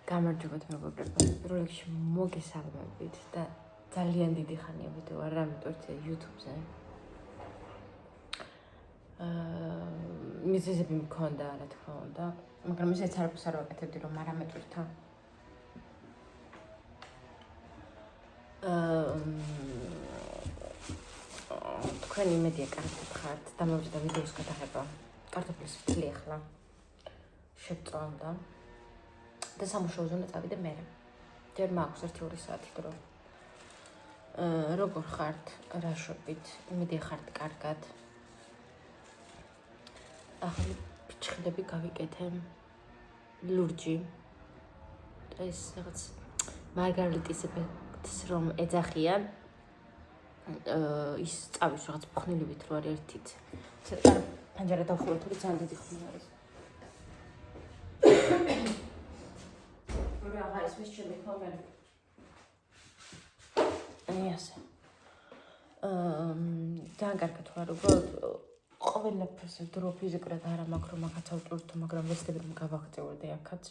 გამარჯობათ მეგობრებო, პირველ რიგში მოგესალმებით და ძალიან დიდი ხანია ვიდეო არ ამიტოვეთ YouTube-ზე. მიზეზები მქონდა, რა თქმა უნდა, მაგრამ ისეც არაფერს არ ვაკეთებდი, რომ არ ამეტვირთა. თქვენი იმედია კარგად ხართ, დამოვიწყდა ვიდეოს გადაღება. კარტოფილის ფთლი ახლა შევწონდა. და სამუშაოზე უნდა წავიდე მერე. ჯერ მაქვს 1-2 საათი დრო. როგორ ხართ, რა შობით, იმედია ხართ კარგად. ახალი ფიჩხილები გავიკეთე. ლურჯი. და ეს რაღაც მარგარიტის ეფექტს რომ ეძახიან. ის წავის რაღაც ფხნილივით რო არის ერთით. პანჯარა დავხუროთ, თორე ძალიან დიდი ხმი არის. რა ის მის ჩემი ხომერი. ასე. ძალიან კარგად ვარ, უბრალოდ ყველაფერს დრო ფიზიკურად არ მაქვს რომ ახაც ავტვირთო, მაგრამ ვეცდები რომ გავაღწევოდე აქაც.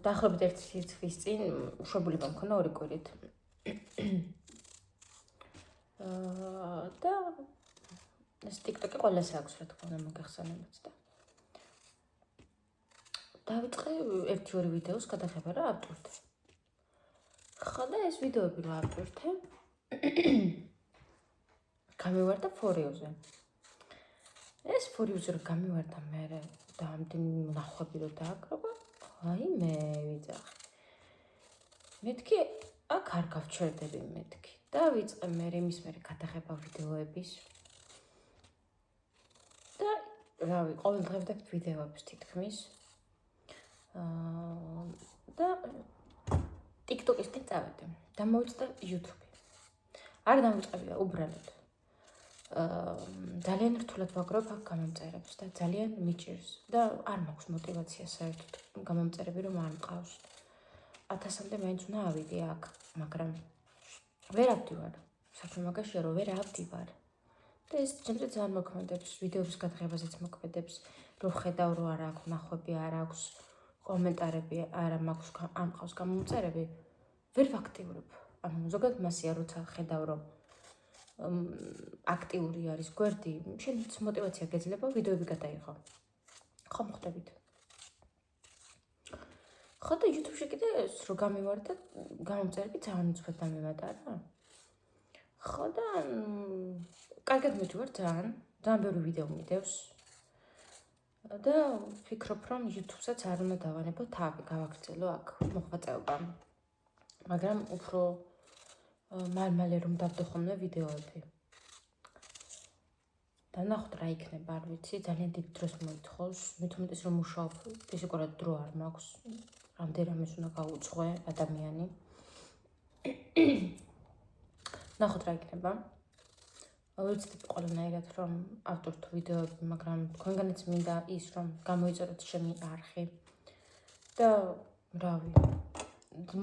დაახლოებით 1 თვის წინ უშვებულება მქონდა 2 კვირით. და ეს TikTok-ი ყველას აქვს, რა თქმა უნდა, მოგეხსენებათ და დავიწყე 1-2 ვიდეოს გადაღება რა ავტვირთე. ხო და ეს ვიდეოები რა ავტვირთე. გამივარდა ფორიოზე. ეს ფორიოზე რა გამივარდა მე და ამდენი ნახვები რო დააკრობა, აი მე ვიძახი. მეთქი აქ არ გავჩერდები მეთქი. და ვიწყე მე იმის მერე გადაღება ვიდეოების. და რავი, ყოველ დღე ვდებ ვიდეოებს თითქმის. და TikTok-ისკენ წავედი. დამოვიწყდა YouTube-ი. არ დამოწყებია უბრალოდ. ძალიან რთულად ვაგროვებ აქ გამომწერებს და ძალიან მიჭირს და არ მაქვს мотиваცია საერთოდ გამომწერები რომ არ მყავს. 1000-მდე მაინც უნდა ავიდე აქ, მაგრამ ვერ ავდივარ. საქმე მაგაშია რომ ვერ ავდივარ. და ეს ჩემზე ძალიან მოქმედებს, ვიდეოების გადაღებაზეც მოქმედებს, რომ ხედავ რომ არ აქვს ნახვები, არ აქვს კომენტარები, არ მაქვს არ მყავს გამომწერები, ვერ ვაქტიურებ. ანუ ზოგადად მასია როცა ხედავ რომ აქტიური არის გვერდი, შენც мотиваცია გეძლება ვიდეოები გადაიღო. ხომ ხვდებით? ხო და YouTube-ში კიდე ეს რო გამივარდა, გამომწერები ძალიან უცბად დამემატა. ხო და კარგად მივდივარ ძალიან ბევრი ვიდეო მიდევს. და ვფიქრობ რომ YouTube-საც არ უნდა დავანებო თავი, გავაგრძელო აქ მოღვაწეობა. მაგრამ უფრო მალე რომ დავდო ხოლმე ვიდეოები. და ნახოთ რა იქნება, არ ვიცი, ძალიან დიდ დროს მოითხოვს, მით უმეტეს რომ მუშაობ, ფიზიკურად დრო არ მაქვს, რამდენიმეს უნდა გაუძღვე ადამიანი. ნახოთ რა იქნება. ვეცდები ყველანაირად რომ ავტვირთო ვიდეოები, მაგრამ თქვენგანაც მინდა ის რომ გამოიწეროთ ჩემი არხი. და რავი,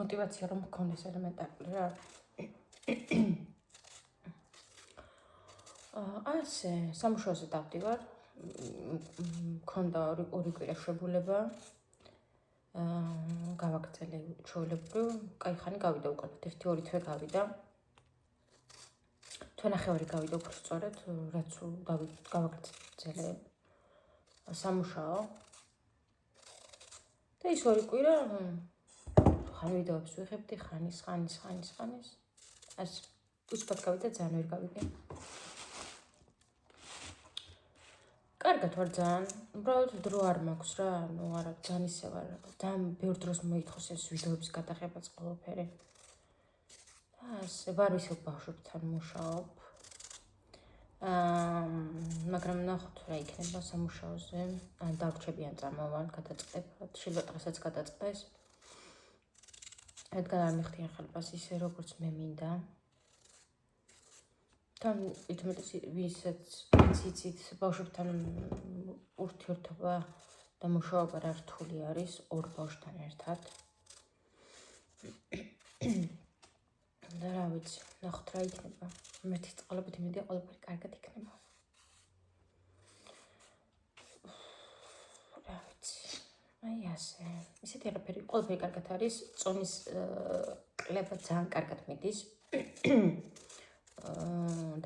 мотиваცია რომ მქონდეს ელემენტარული რა. ასე, სამუშაოზე დავდივარ. მქონდა 2 კვირა შვებულება. გავაგრძელე ჩვეულებრივ, კაი ხანი გავიდა უკვე, 1-2 თვე გავიდა. თვენახევარი გავიდა უფრო სწორედ, რაც გავაგრძელე სამუშაო. და ის 2 კვირა ხან ვიდეოებს ვიღებდი, ხანის. ასე, უცბად გავიდა, ძალიან ვერ გავიგე. კარგად ვარ ძალიან, უბრალოდ დრო არ მაქვს რა, ანუ არა, ძალიან ისე ვარ, ძალიან ბევრ დროს მოითხოვს ეს ვიდეოების გადაღებაც ყველაფერი. ასე, ვარ ისევ ბავშვებთან მუშაობ. მაგრამ ნახოთ რა იქნება სამუშაოზე, ან დავრჩები ან წამოვალ, გადაწყდებათ, შეიძლება დღესაც გადაწყდეს. რადგან არ მიხდიან ხელობას ისე როგორც მე მინდა. თან ითმეტეს ვისაც იცით ბავშვებთან ურთიერთობა და მუშაობა რა რთული არის 2 ბავშვთან ერთად. და რავი, ვიცი, ნახოთ რა იქნება. მერთის წყალობით იმედია ყველაფერი კარგად იქნება. რა ვიცი. აი ასე. ისეთი არაფერი, ყველაფერი კარგად არის. წონის კლება ძალიან კარგად მიდის.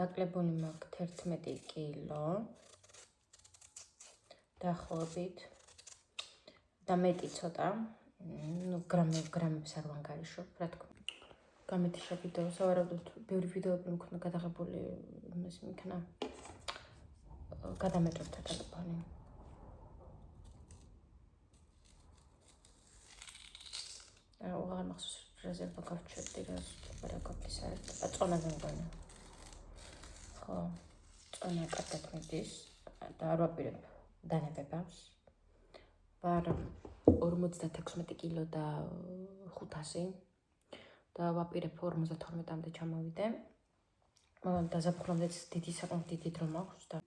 დაკლებული მაქვს 11 კილო. დაახლოებით. და მეტი ცოტა. გრამებს არ ვანგარიშობ, რა თქმა უნდა. გამეთიშა ვიდეო, სავარაუდოდ ბევრი ვიდეოები მქონდა გადაღებული, იმას მიქნა. გადამეჭრებთა ტელეფონი. აღარ მახსოვს რეზერვა გავჩერდი რა გქონდეს საერთოდ. წონაზე მგონი. ხო, წონა კარგად მიდის და არ ვაპირებ დანებებას. ვარ 56 კილო და 500 და ვაპირებ 52-მდე ჩამოვიდე. დაზაფხულამდეც საკმაოდ დიდი დრო მაქვს და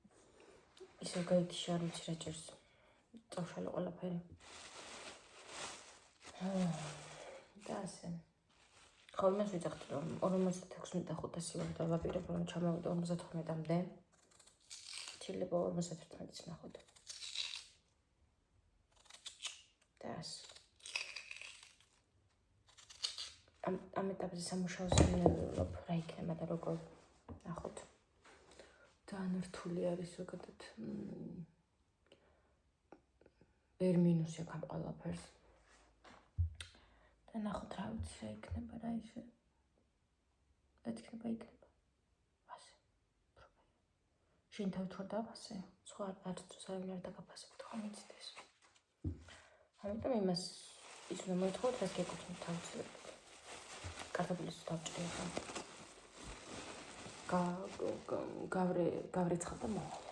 ისევ გაითიშა, არ ვიცი რა ჭირს. წავშალე ყველაფერი. და ასე. ხო, იმას ვიძახთ, რომ 56-500 ვარ და ვაპირებ რომ ჩამოვიდე 54-მდე. შეიძლება 51-იც ნახოთ. და ასე. ამ ეტაპზე სამუშაოზე მინერალობ რა იქნება და როგორ ნახოთ. ძალიან რთული არის ზოგადად. ვერ მინუსი აქვს ამ ყველაფერს. და ნახოთ რა ვიცი რა იქნება რა ისე. რა იქნება. ასე. შენ თავი თორ დავასე. სხვა არც საერთოდ არ დაგაფასებთ ხომ იცით. ამიტომ იმას ის უნდა მოითხოვოთ, რაც გეკუთვნით თავისუფლად. კარტოფილის დავჭრიება. გავრეცხავ და მოვალ.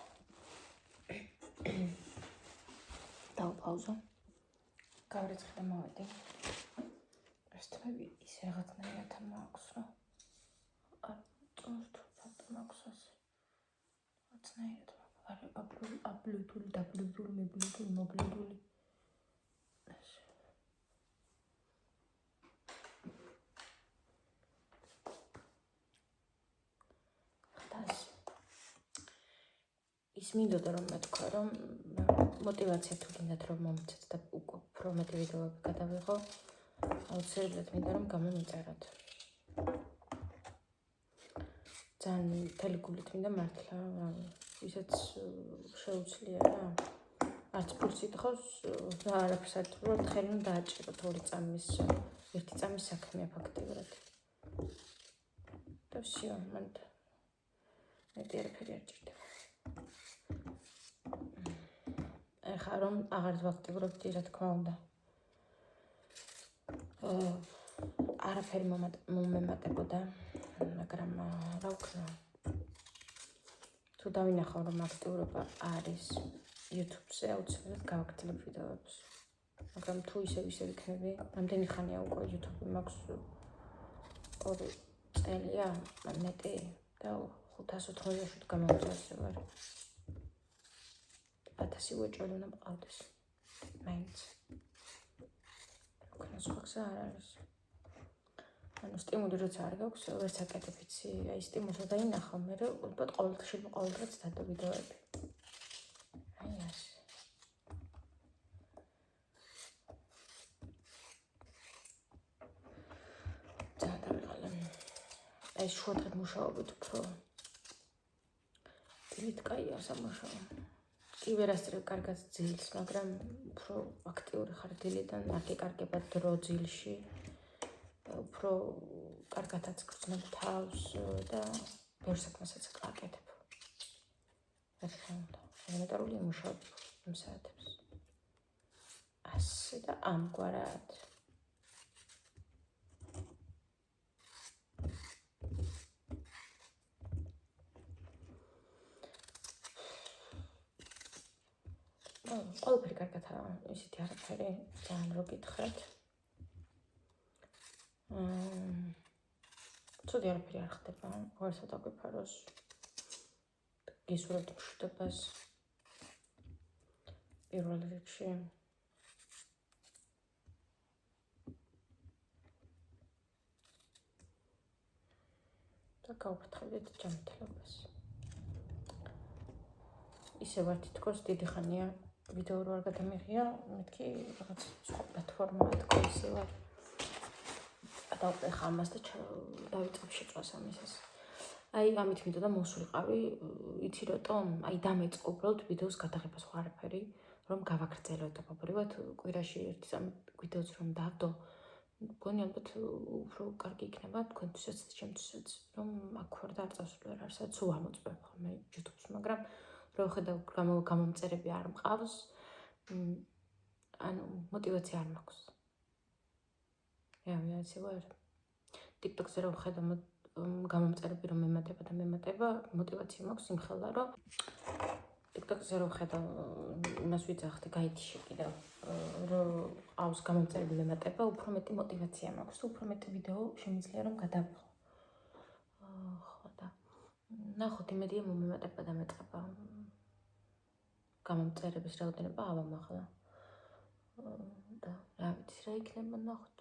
დავპაუზო. გავრეცხავ და მოვედი. ეს თმები ისე რაღაცნაირად მაქვს, რომ არ წონს თუ ფაქტ მაქვს ასე. რაღაცნაირად აბლუდული, დაბლუდული, მიბლუდული, მობლუდული. ის მინდოდა რომ მეთქვა, რომ мотивация თუ გინდათ რომ მომიცეთ და უფრო მეტი ვიდეოები გადავიღო, აუცილებლად მინდა რომ გამომიწეროთ. ძალიან მთელი გულით მინდა მართლა, ისეც შეუძლია რა. არც ფულს ითხოვს და არაფერს არ ითხოვს, ხელი უნდა დააჭიროთ 1 წამის საქმეა ფაქტიურად. და всё, მანდ მეტი არაფერი არ ჭირდება. ეხლა რომ აღარ ვაქტიურობდი, რა თქმა უნდა. არაფერი მომემატებოდა, მაგრამ რა ვქნა. თუ დავინახავ რომ აქტიურობა არის YouTube-ზე, აუცილებლად გავაგრძელებ ვიდეოებს. მაგრამ თუ ისევ იქნები, რამდენი ხანია უკვე YouTube-ი მაქვს 2 წელია, მეტი და 587 გამომწვევი ვარ. 1000 უეჭველი უნდა მყავდეს. მაინც. რა სხვა გზა არ არის. ანუ სტიმული როცა არ გაქვს, ვერც აკეთებ იცი, აი სტიმულს დაინახავ, მე უბრალოდ ყოველდღე დადო ვიდეოები. აი ასე. აი შუადღე მუშაობთ უფრო. დილით კაია სამუშაო. კი ვერასწრებ კარგად ძილს, მაგრამ უფრო აქტიური ხარ დილიდან, არ გეკარგება დრო ძილში. უფრო კარგადაც გრძნობ თავს და ბევრ საქმესაც აკეთებ. რა თქმა უნდა, ელემენტარული მუშაობ იმ საათებს. ასე და ამგვარად. ყველაფერი კარგადაა, ისეთი არაფერი, ძალიან რო გითხრათ. ცუდი არაფერი არ ხდება, ვარსა დაგვიფაროს. გისურვებთ მშვიდობას. პირველ რიგში. და გავფრთხილდით ჯანმრთელობას. ისე ვარ თითქოს დიდი ხანია ვიდეო რო არ გადამიღია, მეთქი რაღაც სხვა პლატფორმაა თქო ისე ვარ. გადავყე ხამას და დავიწყებ შეწვას ამისას. აი ამით მინდოდა მოსულიყავი, იცი რატომ? აი დამეწყო უბრალოდ ვიდეოს გადაღებას ვარაფერი, რომ გავაგრძელო დაბაბრივად კვირაში 1-3 ვიდეოც რომ დავდო. მგონი ალბათ უფრო კარგი იქნება თქვენთვისაც და ჩემთვისაც, რომ აქ ვარ და არ წავსვლი არ არსაც უამოწმებ ხოლმე YouTube-ს, მაგრამ რო ხედავ გამომწერები არ მყავს, ანუ мотивация არ მაქვს. მე ასე ვარ. TikTok-ზე რო ხედავ გამომწერები რომ მემატება, мотивация მაქვს იმხელა, რომ TikTok-ზე რო ხედავ იმას ვიძახდი, გაითიშე კიდევ, რომ ყავს გამომწერები მემატება, უფრო მეტი мотивация მაქვს, უფრო მეტი ვიდეო შემიძლია რომ გადავიღო. ხო და ნახოთ იმედია მომემატება და მეწყება. გამომწერების რაოდენობა ავამახლა. და რა ვიცი რა იქნება ნახოთ.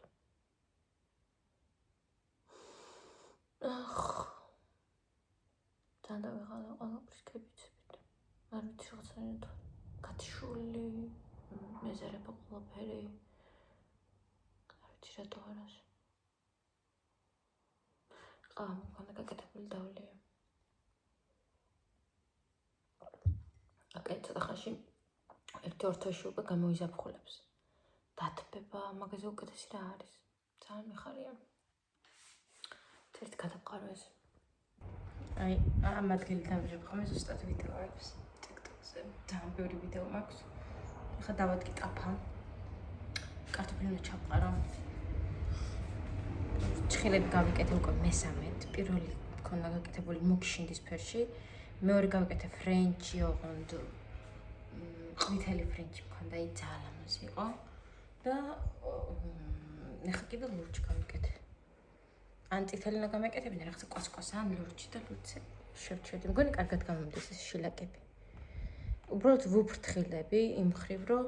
თან დავიღალე ყველაფრის კებიცებით. არ ვიცი რაღაცა გათშული, მეზერება ყველაფერი. არ ვიცი რატო არას. მქონდა გაკეთებული დავლია. აკეთე ცოტა ხანში ერთი ორთოში უკვე გამოიზაფხულებს. დათბება მაგაზე უკეთესი რა არის. ძალიან მიხარია. ერთ გადავყარო ეს. აი ამ ადგილიდან ვიღებ ხოლმე ზუსტად ვიდეოებს TikTok-ზე. ძალიან ბევრი ვიდეო მაქვს. ახლა დავადგი ტაფა. კარტოფილი უნდა ჩავყარო. ჭხილები გავიკეთე უკვე მესამედ. პირველი მქონდა გაკეთებული მუქ-შინდის ფერში. მეორე გავიკეთე ფრენჩი, ოღონდ ყვითელი ფრენჩი მქონდა, ის ძალიან ლამაზი იყო. და ახლა კიდე ლურჯი გავიკეთე. ან წითელი უნდა გამეკეთებინა რაღაცა კვასკვასა, ან ლურჯი და ლურჯზე შევჩერდი. მგონი კარგად გამომდის ეს შილაკები. უბრალოდ ვუფრთხილები იმ მხრივ, რომ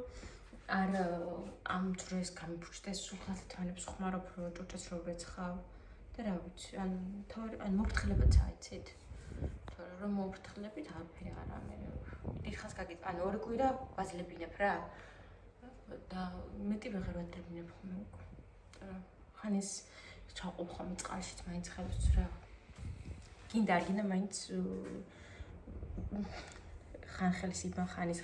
არ ამ დროის გამიფუჭდეს სულხათ თვალებს ხმარობ, რომ ჭურჭელს რო ვეცხავ და რა ვიცი, ან მოფრთხილებაცაა იცით. თორემ რომ მოფრთხილებით არაფერი არ ამე. დიდხანს გაგიწ, ან ორი კვირა ვაძლებინებ რა. და მეტი ვეღარ ვაძლებინებ ხოლმე უკვე. ხან ის ჩავყოფ ხოლმე წყალშიც მაინც ხელს რა. გინდა არ გინდა მაინც ხან ხელს იბან ხანის.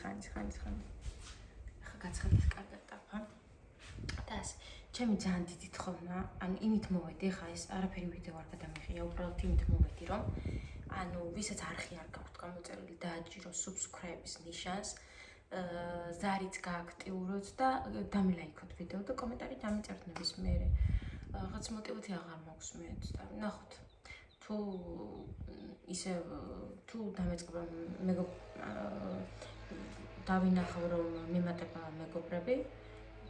ახლა გაცხადდეს კარგად ტაფა. და ასე, ჩემი ძალიან დიდი თხოვნაა, ანუ იმით მოვედი, ხა ეს არაფერი ვიდეო არ გადამიღია, უბრალოდ იმით მოვედი, რომ ანუ ვისაც არხი არ გაქვთ გამოწერილი დააჭირო subscribe-ის ნიშანს, ზარიც გააქტიუროთ და დამილაიქოთ ვიდეო და კომენტარი დამიწერთ ნებისმიერი. რაღაც мотивация აღარ მაქვს მეც და ნახოთ. თუ ისე თუ დამეწყება დავინახავ რომ მიმატება მეგობრები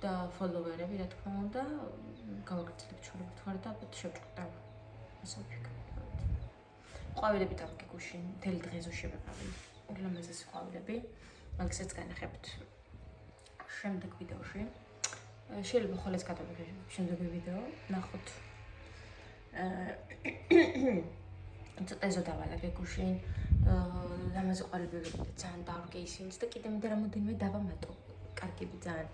და ფოლოვერები, რა თქმა უნდა, გავაგრძელებ ჩვენებით ვარ და შევჭყვდა. ასე ვფიქრობ. ყვავილები დავკი გუშინ, მთელი დღეზე შევეყავი. ულამაზესი ყვავილები. მაგასაც განახებთ შემდეგ ვიდეოში. შეიძლება ხოლმე გადავიღე შემდეგი ვიდეო, ნახოთ. ცოტა ეზო დავალაგე გუშინ. ლამაზი ყვავილები ვიყიდე, ძალიან დავკე ისინიც და კიდე მინდა რამოდენიმე დავამატო. კარგები ძალიან.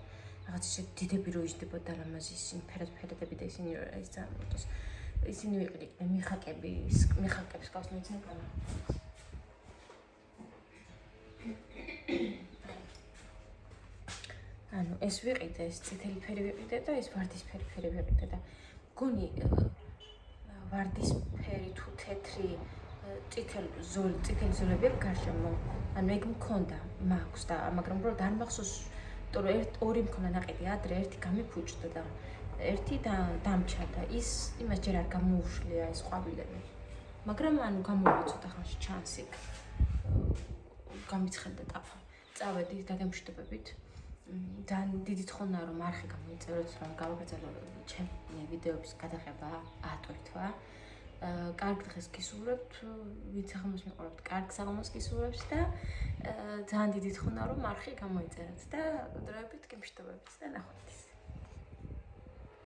რაღაც ისე დიდები რო იჯდებოდა ლამაზი ისინი, ფერადები და ისინი ის ძალიან მოტოს. ისინი ვიყიდე მიხაკებს გავს მეცნე განა. ანუ ეს ვიყიდე, ეს წითელი ფერი ვიყიდე და ეს ვარდისფერი ფერი ვიყიდე და გონი ვარდისფერი თუ თეთრი წითელი ზოლები აქვს გარშემო. ანუ ეგ მქონდა, მაქვს და მაგრამ უბრალოდ არ მახსოვს, იმიტომ რომ ორი მქონდა ნაყიდი ადრე, ერთი გამიფუჭდა და ერთი დამჭა და ის იმას ჯერ არ გამოუშლია ეს ყვავილები. მაგრამ ანუ გამოვა ცოტა ხანში ჩანს იქ. გამიცხელდა ტაფა. წავედი დაგემშვიდობებით. ძალიან დიდი თხოვნაა რომ არხი გამოიწეროთ, რომ გავაგრძელო ჩემი ვიდეოების გადაღება 10 თვა. კარგ დღეს გისურვებთ, ვინც ახალმოს მიყურებთ, კარგ საღამოს გისურვებს და ძალიან დიდი თხოვნაა რომ არხი გამოიწეროთ და დროებით გემშვიდობებით და ნახვამდის.